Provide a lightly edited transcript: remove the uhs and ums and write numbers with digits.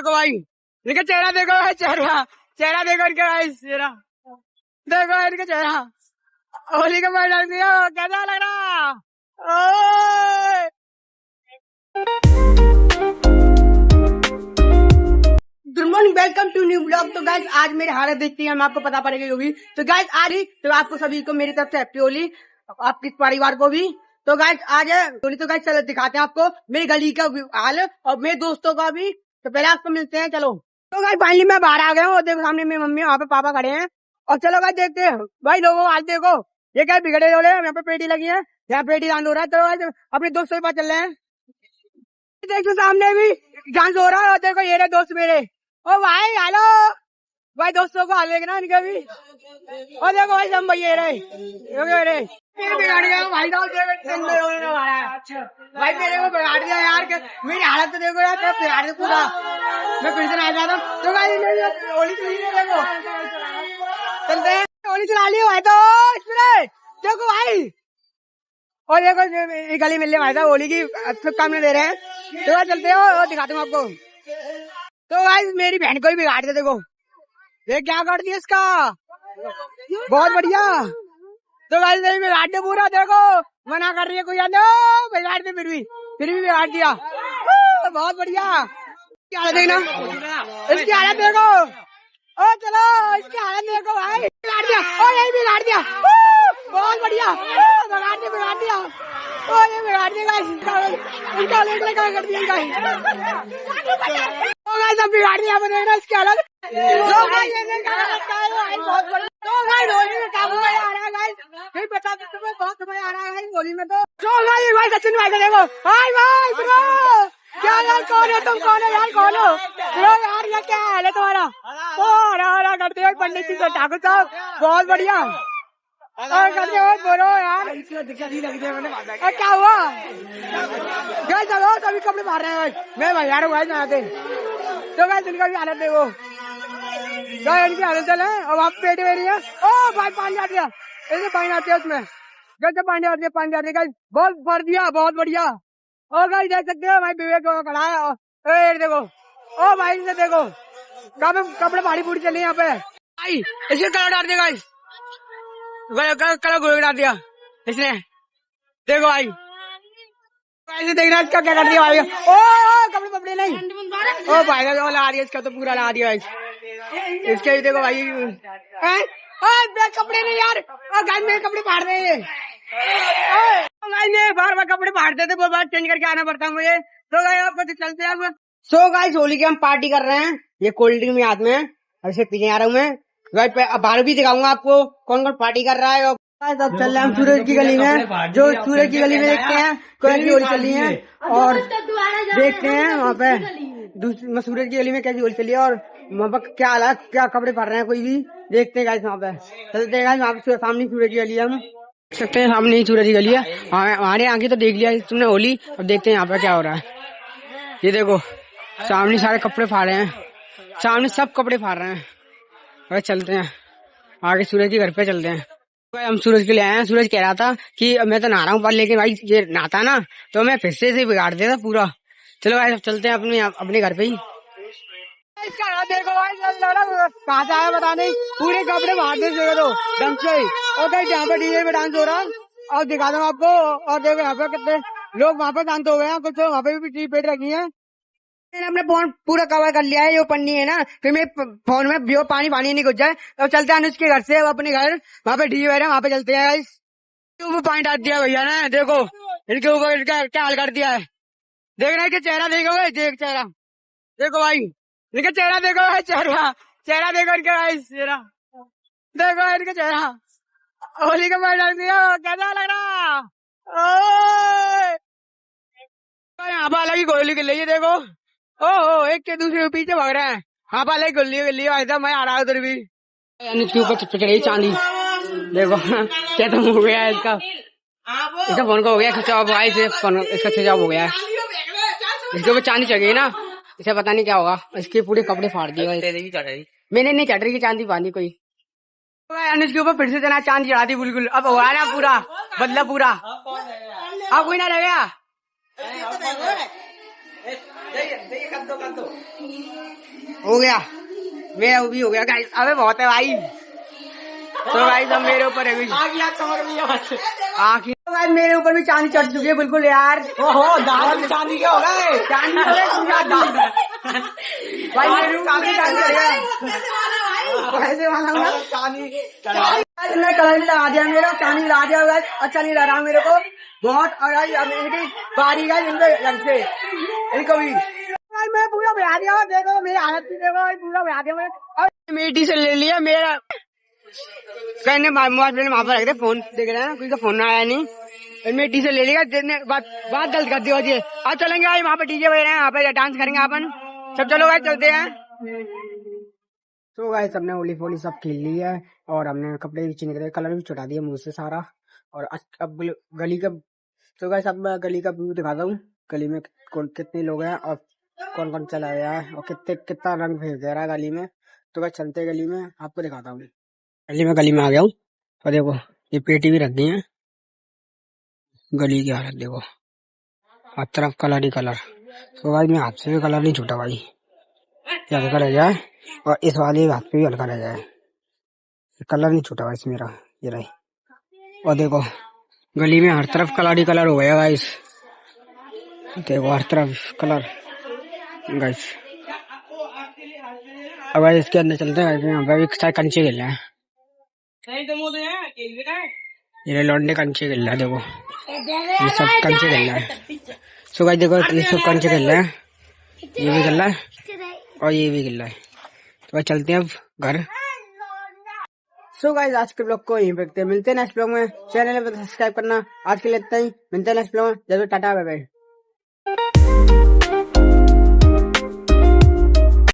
देखो भाई, इनका चेहरा देखो भाई, चेहरा देखो इनका भाई, चेहरा देखो इनका चेहरा। होली का मैच डाल दिया, कैसा लग रहा? Good morning, welcome to new blog. तो गाइस आज मेरी हालत देखती है, आपको पता पड़ेगी होगी। तो गाइस आज ही तो आपको सभी को मेरी तरफ से हैप्पी होली, आपके परिवार को भी। तो गाइस आज है होली। तो गाइस चलो दिखाते हैं आपको मेरी गली का हाल और मेरे दोस्तों का भी। तो पहले आपको मिलते हैं, चलो। तो गाइस फाइनली मैं बाहर आ गया हूँ और देखो सामने मेरी मम्मी वहाँ पे पापा खड़े हैं। और चलो गाइस देखते हैं भाई लोगों, आज देखो ये क्या बिगड़े हो रहे हैं। यहाँ पे पेटी लगी है, यहाँ पेटी डांस हो रहा है। तो गाइस अपने दोस्तों के पास चल रहे हैं। देखो सामने भी डांस हो रहा है और देखो ये रहे दोस्त मेरे। ओ भाई हेलो भाई, दोस्तों को हाल ना इनके भी। और देखो भाई हम भैया रहे बिगाड़ गया भाई साहब, भाई मेरे को बिगाड़ दिया यार। मेरी हालत तो देखो यार, बिगाड़ दिया पूरा। मैं फिर से आ जाता हूँ। तो भाई होली देखो चलते हैं, होली चला ली भाई। तो इसमें देखो भाई, और देखो गली मिलने भाई साहब होली की शुभकामनाएं दे रहे हैं। तो चलते हो और दिखाते हूँ आपको। तो भाई मेरी बहन को ही बिगाड़ दिया, देखो ये क्या कर दिया इसका, बहुत बढ़िया। तो भाई नहीं बिगाड़ दिया पूरा, देखो मना कर रही है कोई, बिगाड़ दे फिर भी बिगाड़ दिया। बहुत बढ़िया, क्या हालत देखना, इसकी हालत देखो। ओ चलो इसकी हालत देखो भाई, बिगाड़ दिया। ओ यही बिगाड़ दिया, बहुत बढ़िया, बिगाड़ दिया। ओ ये बिगाड़ दिया इनका, क्या कर दिया सब बिगाड़ दिया मैंने इसकी हालत। बता तुम्हें बहुत मजा आ रहा है होली में। तो भाई सचिन भाई को देखो, भाई भाई ब्रो क्या यार, कौन है तुम, कौन है यार, कौन हो ब्रो यार, ये क्या हाल है तुम्हारा? हरा करते हो पंडित जी ठाकुर साहब, बहुत बढ़िया करते हो बोलो यार। क्या हुआ गए, चलो सभी कपड़े मार रहे हैं। मैं भैया भाई नहाते। तो गाइस इनका भी हालत देखो, इनकी हालत चल है। और आप पेट में रही है। ओ भाई पानी आ गया, ऐसे पानी आती है उसमें, गजब पानी आती है गाइस, बहुत भर दिया, बहुत बढ़िया। और गाइस देख सकते हो भाई विवेक खड़ा है, देखो ओ भाई से देखो कपड़े भारी पूरी चल रही है यहाँ पे भाई। इसके कलर डाल दिया गाइस, कलर गोल डाल दिया इसने, देखो भाई ऐसे देखना क्या क्या कर दिया भाई। ओ कपड़े नहीं, ओ भाई ला दिया इसका, तो पूरा ला दिया इसके ही। देखो भाई कपड़े नहीं यार, गाय मेरे कपड़े फाड़ रहे हैं, बार बार कपड़े फाड़ते थे, वो बार चेंज करके आना पड़ता है मुझे। तो गाइस आपको चलते हैं अब। सो गाइस होली की हम पार्टी कर रहे हैं, ये कोल्ड ड्रिंक में हाथ में है, ऐसे पीने आ रहा हूँ मैं। गाइस बाहर भी दिखाऊंगा आपको कौन कौन पार्टी कर रहा है। और अब चल रहे हैं सूरज की गली में, जो सूरज की गली में देखते हैं कौन सी होली चल रही है, और देखते हैं वहाँ पे दूसरी सूरज की गली में कैसी होली चली है, और वहाँ पर क्या हालत, क्या कपड़े पड़ रहे हैं कोई भी, देखते हैं गाइस वहाँ पे। चलते हैं गाइस, वहाँ पे सामने सूरज की गली है, हम देख सकते हैं सामने ही सूरज की गली है। हमारे आगे तो देख लिया तुमने होली, अब देखते हैं यहाँ पे क्या हो रहा है। ये देखो सामने सारे कपड़े फाड़ रहे हैं, सामने सब कपड़े फाड़ रहे हैं। भाई चलते हैं आगे, सूरज के घर पे चलते हैं। हम सूरज के लिए आए हैं। सूरज कह रहा था कि मैं तो नहा रहा हूँ पर, लेकिन भाई ये नहाता ना तो मैं फिर से बिगाड़ देता पूरा। चलो भाई चलते हैं अपने घर पे ही। देखो भाई कहाँ से आया बता नहीं, पूरे कपड़े बाहर दे तो ढंग से। और यहाँ पे डीजे पे डांस हो रहा है, और दिखा दूँ आपको। और देखो यहाँ पे कितने लोग वहाँ पे डांस हो गए हैं, कुछ वहाँ पे भी टी पेट रखी है। हमने फोन पूरा कवर कर लिया है, जो पन्नी है ना, फिर मेरे फोन में जो पानी नहीं घुस जाए। तो चलते हैं अनुज के घर से अपने घर, वहाँ पे डीजे है, वहाँ पे चलते हैं गाइस। ऊपर पानी डाल दिया भैया ने, देखो इनके ऊपर इनका क्या हाल कर दिया है। देखना है कि चेहरा देखोगे, देख चेहरा देखो भाई, इनका चेहरा देखो भाई, चेहरा देखो इनका गाइस, चेहरा देखो इनका चेहरा। होली का मैच डाल दिया, कैसा लग रहा? यहाँ पर अलग ही गोली के लिए देखो, ओहो एक के दूसरे के पीछे भाग रहे हैं। हाँ पाले गुल्ली भाई साहब, मैं आ रहा हूँ उधर भी। अनुज के ऊपर चढ़ी चांदी, देखो क्या तो हो गया है इसका फोन का हो गया खर्चा भाई से, इसका खिंचाव हो गया है। इसके ऊपर चांदी चढ़ गई ना, इसे पता नहीं क्या होगा। इसके पूरे कपड़े फाड़ दिए, मैंने नहीं चढ़ रही चांदी बांधी कोई। अनुज के ऊपर फिर से जना चांदी चढ़ा दी बिल्कुल, अब हो गया ना पूरा बदला पूरा, अब कोई ना रह गया। हो गया, मेरा भी हो गया गाइस। अबे बहुत है भाई। तो भाई सब मेरे ऊपर है आखिर तो भाई मेरे ऊपर भी चांदी चढ़ चुकी है बिल्कुल यार। ओहो दाल चांदी क्या होगा चांदी हो गई भाई मेरे ऊपर भी चांदी चढ़ गया। कैसे माना ना चांदी मैं कलर भी लगा दिया मेरा, चांदी लगा दिया गाइस। अच्छा नहीं लग रहा मेरे को बहुत। और भाई अब इनकी बारी गाइस, इनके लग से इनको भी भाई मैं पूरा बजा दिया। देखो मेरी हालत भी देखो भाई, पूरा बजा दिया मैं। और मेरी टी शर्ट ले लिया मेरा। कहने मोबाइल वहां पर रख दे, फोन देख रहे हैं, कोई का फोन आया नहीं। मेरी टी शर्ट ले लिया, बात गलत कर दी होती है। अब चलेंगे भाई वहाँ पे डीजे बज रहे हैं, वहाँ पे डांस करेंगे अपन सब। चलो भाई चलते हैं। तो भाई सबने होली फोली सब खेल ली है और हमने कपड़े भी चेंज करे, कलर भी छुटा दिया मुंह से सारा। और अब गली का, तो भाई सब मैं गली का व्यू दिखाता हूँ। गली में कितने लोग हैं और कौन कौन चला गया है और कितना रंग भेज दे रहा है गली में। तो भाई चलते गली में, आपको दिखाता हूँ। गली में आ गया हूँ और देखो ये पेटी भी रख दी है। गली की हालत देखो, हर तरफ कलर ही कलर। तो भाई मैं हाथ से भी कलर नहीं छूटा भाई, ये हल्का रह जाए और इस वाले हाथ पे भी हल्का रह जाए, कलर नहीं छूटा भाई मेरा। ये रही, और देखो गली में हर तरफ कलर ही कलर हो गया गाइस। देखो हर तरफ कलर गाइस। अब भाई इसके अंदर चलते हैं, यहाँ पे एक साइड कंचे खेल रहे हैं। ये लौंडे कंचे खेल रहे हैं, देखो ये सब कंचे खेल रहे हैं। सो गाइस देखो ये सब कंचे खेल रहे हैं, ये भी खेल रहा है और ये भी खेल रहा है। तो भाई चलते हैं अब घर। सो गाइस आज के ब्लॉग को यहीं पे रखते हैं, मिलते हैं नेक्स्ट ब्लॉग में। चैनल पर सब्सक्राइब करना। आज के लिए इतना ही, मिलते हैं नेक्स्ट ब्लॉग में। जब टाटा बाय बाय।